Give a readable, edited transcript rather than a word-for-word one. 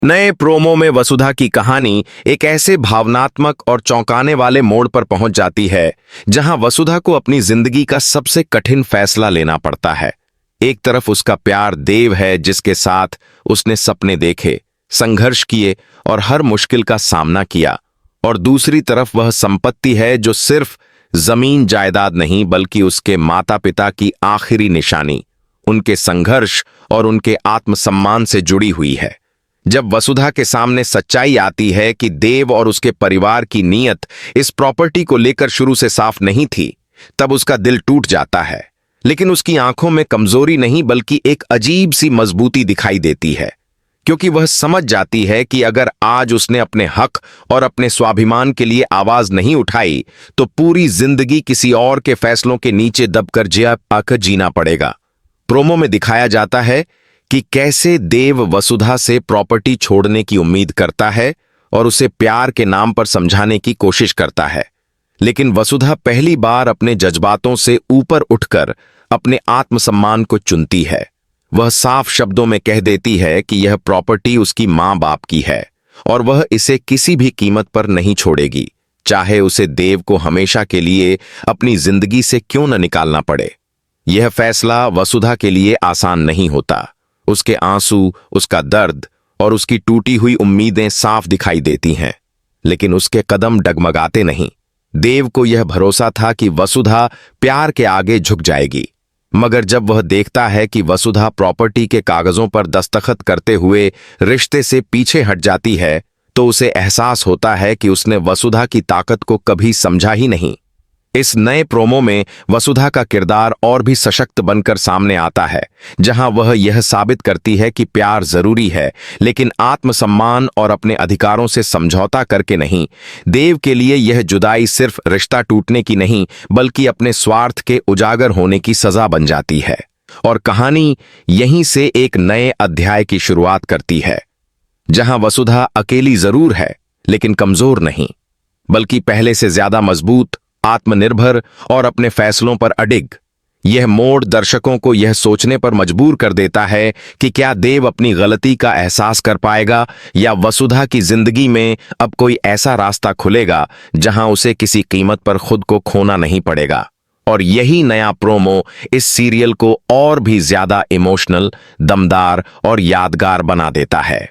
नए प्रोमो में वसुधा की कहानी एक ऐसे भावनात्मक और चौंकाने वाले मोड़ पर पहुंच जाती है जहां वसुधा को अपनी जिंदगी का सबसे कठिन फैसला लेना पड़ता है। एक तरफ उसका प्यार देव है जिसके साथ उसने सपने देखे, संघर्ष किए और हर मुश्किल का सामना किया, और दूसरी तरफ वह संपत्ति है जो सिर्फ जमीन जायदाद नहीं बल्कि उसके माता पिता की आखिरी निशानी, उनके संघर्ष और उनके आत्मसम्मान से जुड़ी हुई है। जब वसुधा के सामने सच्चाई आती है कि देव और उसके परिवार की नीयत इस प्रॉपर्टी को लेकर शुरू से साफ नहीं थी, तब उसका दिल टूट जाता है। लेकिन उसकी आंखों में कमजोरी नहीं बल्कि एक अजीब सी मजबूती दिखाई देती है, क्योंकि वह समझ जाती है कि अगर आज उसने अपने हक और अपने स्वाभिमान के लिए आवाज नहीं उठाई तो पूरी जिंदगी किसी और के फैसलों के नीचे दबकर जिया पाकर जीना पड़ेगा। प्रोमो में दिखाया जाता है कि कैसे देव वसुधा से प्रॉपर्टी छोड़ने की उम्मीद करता है और उसे प्यार के नाम पर समझाने की कोशिश करता है, लेकिन वसुधा पहली बार अपने जज्बातों से ऊपर उठकर अपने आत्मसम्मान को चुनती है। वह साफ शब्दों में कह देती है कि यह प्रॉपर्टी उसकी मां बाप की है और वह इसे किसी भी कीमत पर नहीं छोड़ेगी, चाहे उसे देव को हमेशा के लिए अपनी जिंदगी से क्यों न निकालना पड़े। यह फैसला वसुधा के लिए आसान नहीं होता। उसके आंसू, उसका दर्द और उसकी टूटी हुई उम्मीदें साफ दिखाई देती हैं, लेकिन उसके कदम डगमगाते नहीं। देव को यह भरोसा था कि वसुधा प्यार के आगे झुक जाएगी, मगर जब वह देखता है कि वसुधा प्रॉपर्टी के कागजों पर दस्तखत करते हुए रिश्ते से पीछे हट जाती है, तो उसे एहसास होता है कि उसने वसुधा की ताकत को कभी समझा ही नहीं। इस नए प्रोमो में वसुधा का किरदार और भी सशक्त बनकर सामने आता है, जहां वह यह साबित करती है कि प्यार जरूरी है, लेकिन आत्मसम्मान और अपने अधिकारों से समझौता करके नहीं। देव के लिए यह जुदाई सिर्फ रिश्ता टूटने की नहीं बल्कि अपने स्वार्थ के उजागर होने की सजा बन जाती है, और कहानी यहीं से एक नए अध्याय की शुरुआत करती है, जहां वसुधा अकेली जरूर है लेकिन कमजोर नहीं, बल्कि पहले से ज्यादा मजबूत, आत्मनिर्भर और अपने फैसलों पर अडिग। यह मोड़ दर्शकों को यह सोचने पर मजबूर कर देता है कि क्या देव अपनी गलती का एहसास कर पाएगा या वसुधा की जिंदगी में अब कोई ऐसा रास्ता खुलेगा जहां उसे किसी कीमत पर खुद को खोना नहीं पड़ेगा। और यही नया प्रोमो इस सीरियल को और भी ज्यादा इमोशनल, दमदार और यादगार बना देता है।